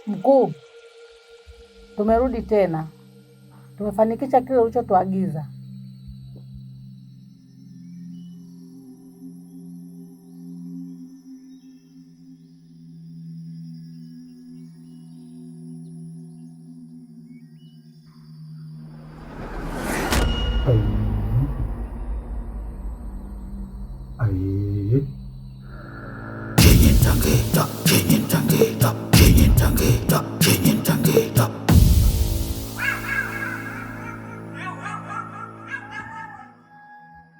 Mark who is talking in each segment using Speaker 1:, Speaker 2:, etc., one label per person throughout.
Speaker 1: Mkuu, tumerudi tena. Tumefanikisha kile ulichotuagiza.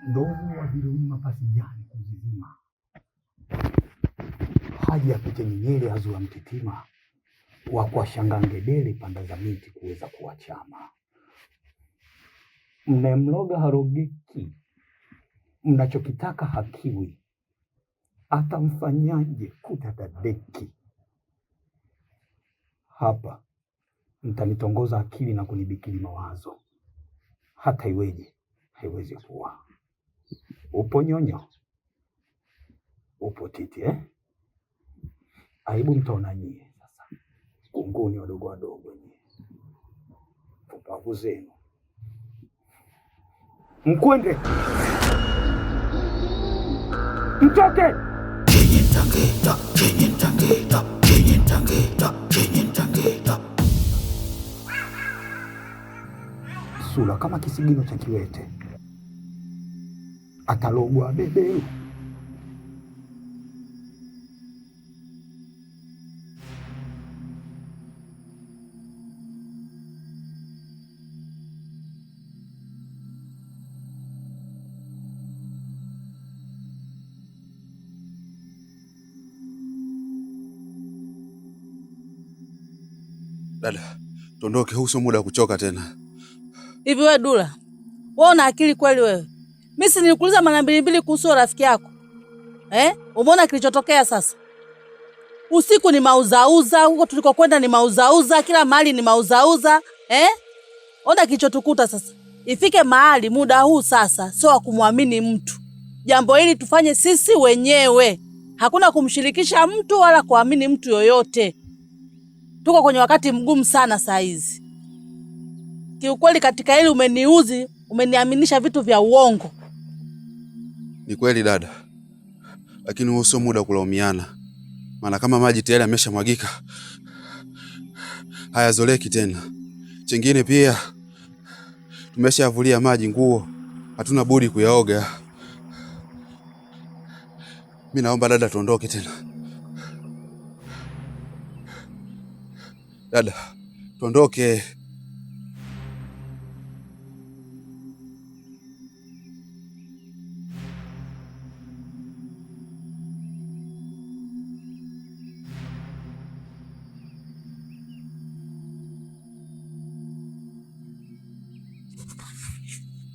Speaker 2: Ndovu wavilima pasijani kuzizima, haja apite Nyerere azua mtitima, wakwashanga ngedere panda za miti kuweza kuwachama. Mnemloga harogeki, mnachokitaka hakiwi, hata mfanyaje kutadadeki. Hapa mtanitongoza akili na kunibikili mawazo, hata iweje haiwezi kuwa. Upo nyonyo, upo titi Aibu mtaona nyie sasa. Kunguni wadogo wadogo nyie. Pupavu zenu. Mkwende. Mtoke. Sura kama kisigino cha kiwete. Atalogwa beberu.
Speaker 3: Dada, tuondoke, huu sio muda wa kuchoka tena.
Speaker 1: Hivi wewe Dula, wewe una akili kweli wewe? Mimi si nilikuuliza mara mbili kuhusu rafiki yako. Umeona kilichotokea sasa? Usiku ni mauzauza, huko tulikokwenda ni mauzauza, kila mahali ni mauzauza. Ona kilichotukuta sasa. Ifike mahali muda huu sasa sio wa kumwamini mtu. Jambo hili tufanye sisi wenyewe. Hakuna kumshirikisha mtu wala kuamini mtu yoyote. Tuko kwenye wakati mgumu sana saa hizi. Kiukweli katika hili umeniuzi, umeniaminisha vitu vya uongo.
Speaker 3: Ni kweli dada. Lakini huo sio muda kulaumiana. Maana kama maji tayari yameshamwagika, hayazoleki tena. Chingine pia tumeshavulia maji nguo, hatuna budi kuyaoga. Mimi naomba dada tuondoke tena. Dada, tuondoke.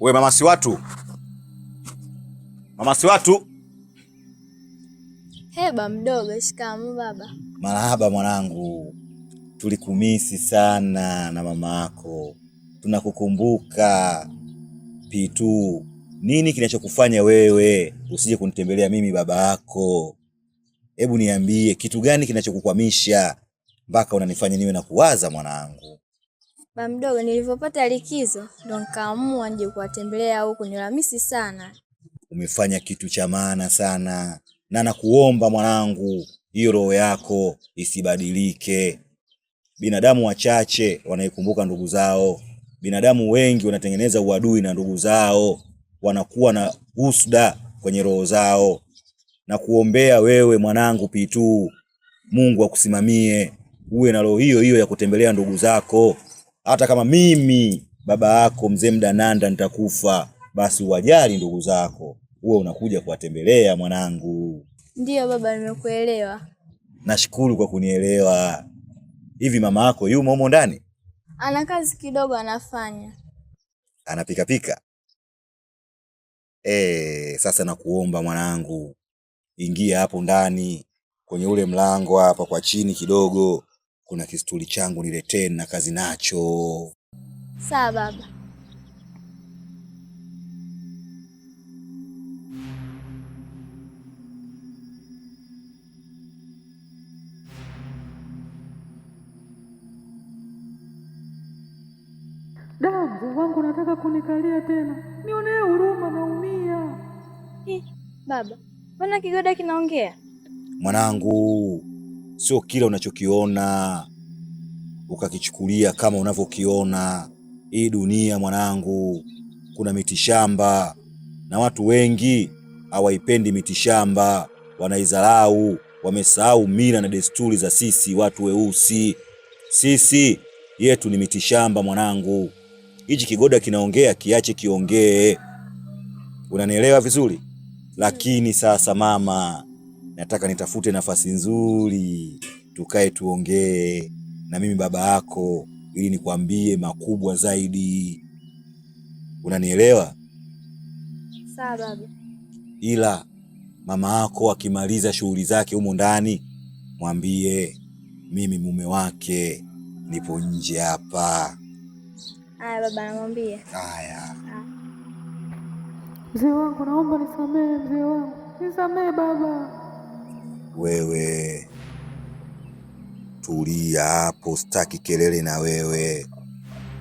Speaker 4: We mama si watu. Mama si watu.
Speaker 5: Heba mdogo, shikamoo baba.
Speaker 4: Marahaba mwanangu. Tulikumisi sana na mama yako. Tunakukumbuka. Pitu, nini kinachokufanya wewe usije kunitembelea mimi baba yako? Hebu niambie kitu gani kinachokukwamisha mpaka unanifanya niwe na kuwaza mwanangu?
Speaker 5: Baba mdogo, nilipopata likizo ndo nikaamua nje kuwatembelea huko, nilamisi sana.
Speaker 4: Umefanya kitu cha maana sana. Na nakuomba mwanangu, hiyo roho yako isibadilike. Binadamu wachache wanaikumbuka ndugu zao. Binadamu wengi wanatengeneza uadui na ndugu zao. Wanakuwa na husda kwenye roho zao. Na kuombea wewe mwanangu Pitu, Mungu akusimamie. Uwe na roho hiyo hiyo ya kutembelea ndugu zako. Hata kama mimi baba yako mzee Mdananda nitakufa, basi uwajali ndugu zako. Uwe unakuja kuwatembelea mwanangu.
Speaker 5: Ndiyo baba, nimekuelewa.
Speaker 4: Nashukuru kwa kunielewa. Hivi mama yako yumo humo ndani?
Speaker 5: Ana kazi kidogo anafanya.
Speaker 4: Anapika pika? Sasa nakuomba mwanangu, ingia hapo ndani kwenye ule mlango hapa kwa chini kidogo. Kuna kistuli changu niletee na kazi nacho.
Speaker 5: Sawa baba.
Speaker 6: Mzee wangu nataka kunikalia tena. Nionee huruma, naumia.
Speaker 5: Baba, mbona kigoda kinaongea?
Speaker 4: Mwanangu, sio kila unachokiona ukakichukulia kama unavyokiona. Hii dunia mwanangu, kuna mitishamba na watu wengi hawaipendi mitishamba, wanaidharau, wamesahau mila na desturi za sisi watu weusi. Sisi yetu ni mitishamba mwanangu. Hichi kigoda kinaongea, kiache kiongee. Unanielewa vizuri? Lakini sasa mama, nataka nitafute nafasi nzuri tukae tuongee na mimi baba yako ili nikwambie makubwa zaidi. Unanielewa?
Speaker 5: Sawa baba.
Speaker 4: Ila mama yako akimaliza shughuli zake humo ndani, mwambie mimi mume wake nipo nje hapa.
Speaker 5: Haya baba, namwambia.
Speaker 4: Haya.
Speaker 6: Mzee wangu naomba nisamehe, mzee wangu. Nisamehe baba.
Speaker 4: Wewe tulia hapo, sitaki kelele na wewe.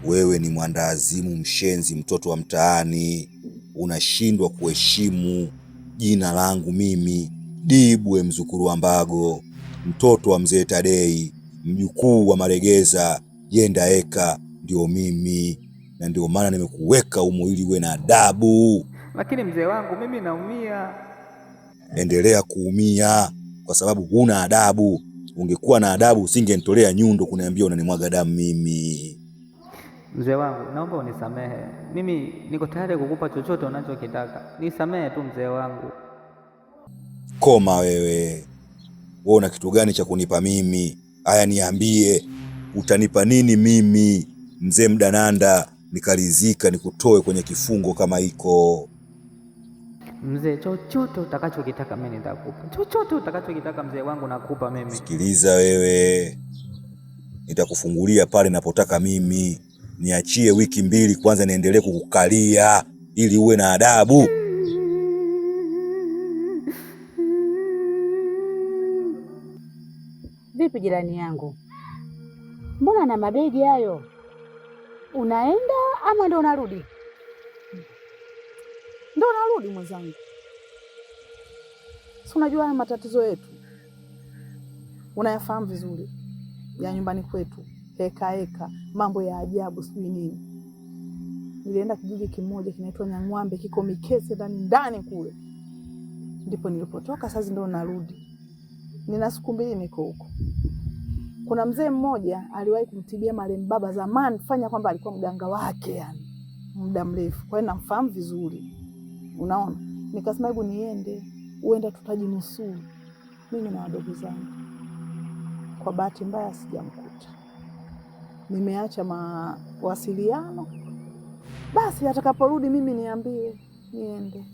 Speaker 4: Wewe ni mwandazimu, mshenzi, mtoto wa mtaani. Unashindwa kuheshimu jina langu mimi, Dibwe mzukuru wa Mbago, mtoto wa mzee Tadei, mjukuu wa Maregeza, Jenda Eka, ndio mimi. Na ndio maana nimekuweka humo ili uwe na adabu.
Speaker 6: Lakini mzee wangu, mimi naumia.
Speaker 4: Endelea kuumia kwa sababu huna adabu. Ungekuwa na adabu usingenitolea nyundo kuniambia unanimwaga damu mimi.
Speaker 6: Mzee wangu, naomba unisamehe. Mimi niko tayari kukupa chochote unachokitaka. Nisamehe tu mzee wangu.
Speaker 4: Koma wewe. Wewe una kitu gani cha kunipa mimi? Haya niambie, utanipa nini mimi? Mzee Mdananda, nikalizika nikutoe kwenye kifungo kama hiko.
Speaker 6: Mzee, chochote utakachokitaka mimi nitakupa. Chochote utakachokitaka mzee wangu nakupa mimi.
Speaker 4: Sikiliza wewe, nitakufungulia pale napotaka mimi. Niachie wiki 2 kwanza niendelee kukukalia ili uwe na adabu.
Speaker 7: Vipi jirani yangu? Mbona na mabegi hayo? Unaenda ama ndo unarudi?
Speaker 1: Ndo narudi mwenzangu. Si unajua haya matatizo yetu, unayafahamu vizuri, ya nyumbani kwetu, heka mambo ya ajabu sijui nini. Nilienda kijiji kimoja kinaitwa Nyang'wambe, kiko Mikese ndani kule, ndipo nilipotoka. Sasa ndo narudi, nina siku 2 niko huko. Kuna mzee mmoja aliwahi kumtibia marehemu baba zamani, fanya kwamba alikuwa mganga wake yani muda mrefu, kwa hiyo namfahamu vizuri. Unaona, nikasema hebu niende, uenda tutajinusuru mimi na wadogo zangu. Kwa bahati mbaya sijamkuta, nimeacha mawasiliano. Basi atakaporudi mimi niambie niende.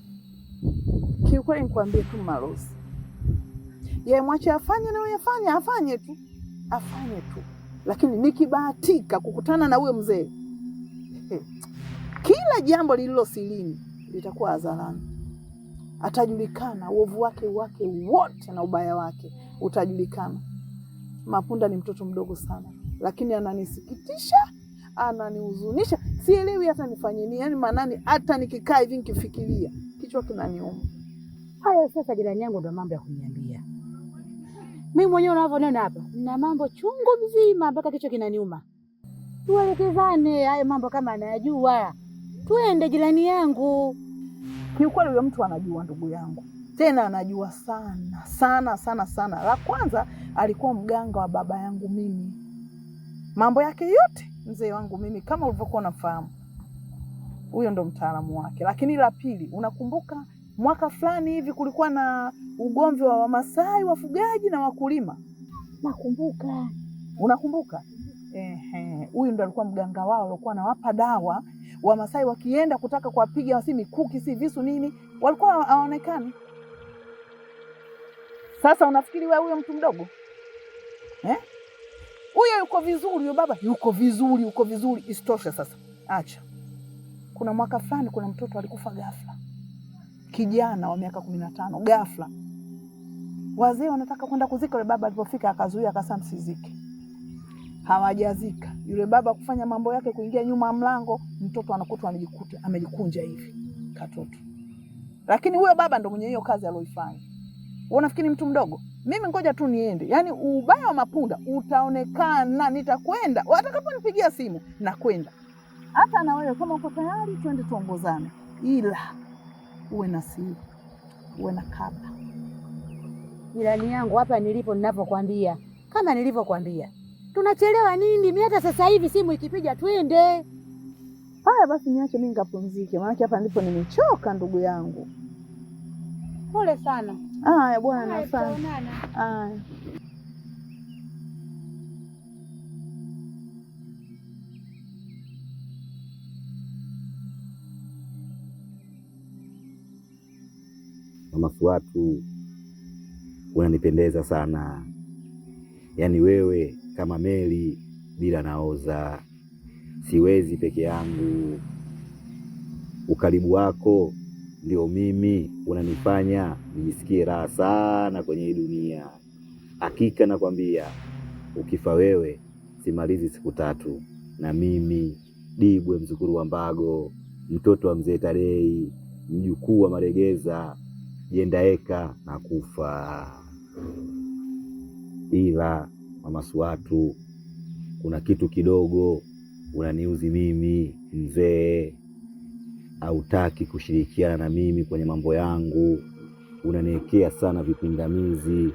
Speaker 1: Kiukweli nikwambie tu Malozi, yeye mwache afanye na yeye afanye tu, lakini nikibahatika kukutana na huyo mzee, kila jambo lililo silini litakuwa hadharani. Atajulikana uovu wake wote na ubaya wake utajulikana. Mapunda ni mtoto mdogo sana, lakini ananisikitisha, ananihuzunisha. Sielewi hata nifanye nini, yani manani hata nikikaa hivi nikifikiria kichwa kinaniuma.
Speaker 7: Hayo sasa jirani yangu ndo mambo ya kuniambia. Mimi mwenyewe unavyoniona hapa, na mambo chungu mzima mpaka kichwa kinaniuma. Tuelekezane hayo mambo kama anayajua. Tuende jirani yangu.
Speaker 1: Kiukweli huyo mtu anajua ndugu yangu. Tena anajua sana. La kwanza alikuwa mganga wa baba yangu mimi. Mambo yake yote mzee wangu mimi kama ulivyokuwa unafahamu. Huyo ndo mtaalamu wake. Lakini la pili, unakumbuka mwaka fulani hivi kulikuwa na ugomvi wa Wamasai wafugaji na wakulima?
Speaker 7: Nakumbuka.
Speaker 1: Unakumbuka? Huyu ndo alikuwa mganga wao, alikuwa anawapa dawa Wamasai wakienda kutaka kuwapiga si mikuki si visu nini, walikuwa hawaonekani. Sasa unafikiri wewe huyo mtu mdogo? Huyo yuko vizuri, huyo baba yuko vizuri. Isitoshe sasa, acha. Kuna mwaka fulani kuna mtoto alikufa ghafla. Kijana wa miaka 15 ghafla. Wazee wanataka kwenda kuzika, yule baba alipofika akazuia, akasema msizike. Hawajazika.
Speaker 8: Yule baba kufanya mambo yake, kuingia nyuma ya mlango, mtoto anakutwa amejikunja hivi katoto. Lakini huyo baba ndo mwenye hiyo kazi aliyoifanya. Wewe unafikiri mtu mdogo? Mimi ngoja tu niende. Yaani ubaya wa Mapunda utaonekana, nitakwenda. Watakaponipigia simu na kwenda. Hata na wewe kama uko tayari twende tuongozane. Ila uwe na siri. Uwe na kaba.
Speaker 7: Jirani yangu, hapa nilipo ninapokuambia. Kama nilivyokuambia. Tunachelewa nini? Mimi hata sasa hivi simu ikipiga twende.
Speaker 8: Haya basi niache mimi nikapumzike. Maana hapa ndipo nimechoka ndugu yangu.
Speaker 7: Pole sana.
Speaker 8: Haya bwana, asante. Haya.
Speaker 4: Mama Suwatu, unanipendeza sana. Yaani wewe kama meli bila naoza, siwezi peke yangu. Ukaribu wako ndio mimi unanifanya nijisikie raha sana kwenye hii dunia. Hakika nakwambia, ukifa wewe simalizi siku 3. Na mimi Dibwe mzukuru wa Mbago, mtoto wa mzee Tadei, mjukuu wa Maregeza, Jendaeka na kufa. Ila Mama Suwatu, kuna kitu kidogo unaniuzi mimi mzee. Hautaki kushirikiana na mimi kwenye mambo yangu. Unaniwekea sana vipingamizi.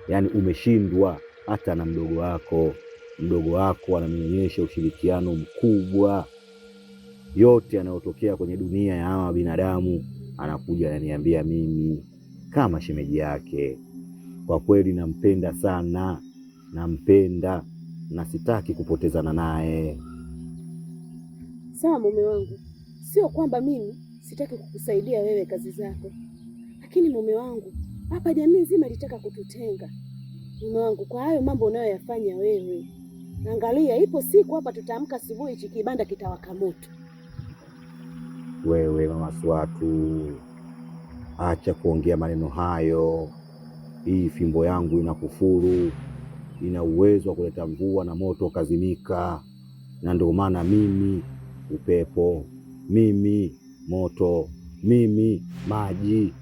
Speaker 4: Yaani umeshindwa hata na mdogo wako. Mdogo wako ananionyesha ushirikiano mkubwa. Yote yanayotokea kwenye dunia ya hawa binadamu anakuja ananiambia mimi kama shemeji yake. Kwa kweli nampenda sana. Nampenda na sitaki kupotezana naye.
Speaker 9: Sawa mume wangu. Sio kwamba mimi sitaki kukusaidia wewe kazi zako. Lakini mume wangu, hapa jamii nzima ilitaka kututenga. Mume wangu, kwa hayo mambo unayoyafanya wewe. Angalia, ipo siku hapa tutaamka asubuhi hichi kibanda kitawaka moto.
Speaker 4: Wewe Mama Suwatu, acha kuongea maneno hayo. Hii fimbo yangu inakufuru. Ina uwezo wa kuleta mvua na moto ukazimika. Na ndio maana mimi upepo, mimi moto, mimi maji.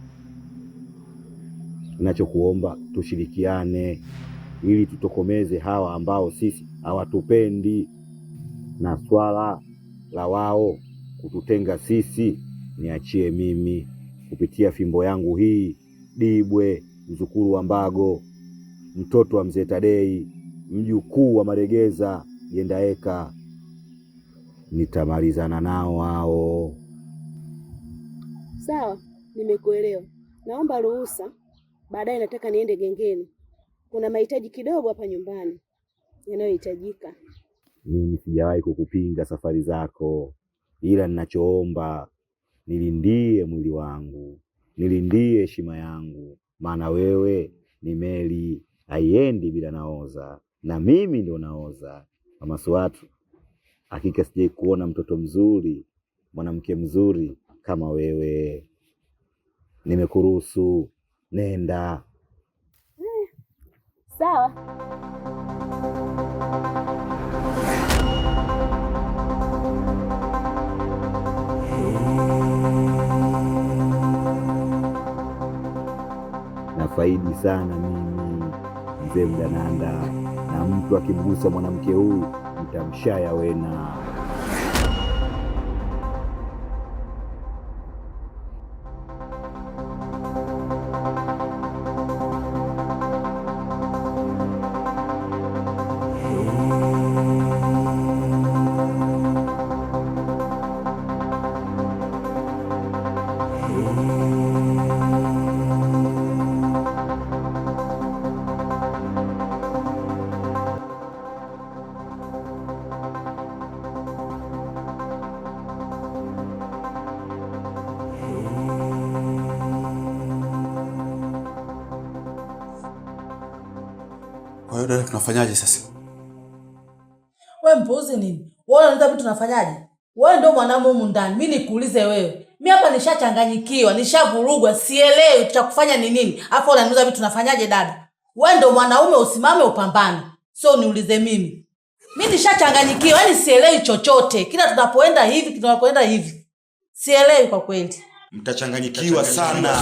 Speaker 4: Ninachokuomba tushirikiane ili tutokomeze hawa ambao sisi hawatupendi. Na swala la wao kututenga sisi niachie mimi kupitia fimbo yangu hii. Dibwe mzukuru wa Mbago, mtoto wa mzee Tadei, mjukuu wa Maregeza, Jendaeka. Nitamalizana nao hao.
Speaker 9: Sawa, nimekuelewa. Naomba ruhusa. Baadaye nataka niende gengeni. Kuna mahitaji kidogo hapa nyumbani yanayohitajika.
Speaker 4: Mimi sijawahi kukupinga safari zako. Ila ninachoomba, nilindie mwili wangu. Nilindie heshima yangu. Maana wewe ni meli, haiendi bila naoza. Na mimi ndio naoza. Mama Suwatu, hakika sijai kuona mtoto mzuri, mwanamke mzuri kama wewe. Nimekuruhusu, nenda.
Speaker 9: Sawa.
Speaker 4: Nafaidi sana mimi mzee Mdananda, na mtu akimgusa mwanamke huyu mtamshaya wena.
Speaker 3: Kwa hiyo dada, tunafanyaje sasa?
Speaker 1: Wewe mpuuzi nini? Wewe unaniambia vitu tunafanyaje? Wewe ndio mwanamume humu ndani. Mimi nikuulize wewe. Mimi hapa nishachanganyikiwa, nishavurugwa, sielewi tutakufanya ni nini. Afu unaniuliza vitu tunafanyaje dada? Wewe ndio mwanaume, usimame upambane. Sio niulize mimi. Mimi nishachanganyikiwa, yaani sielewi chochote. Kila tunapoenda hivi, tunapoenda hivi. Sielewi kwa kweli.
Speaker 4: Mtachanganyikiwa sana.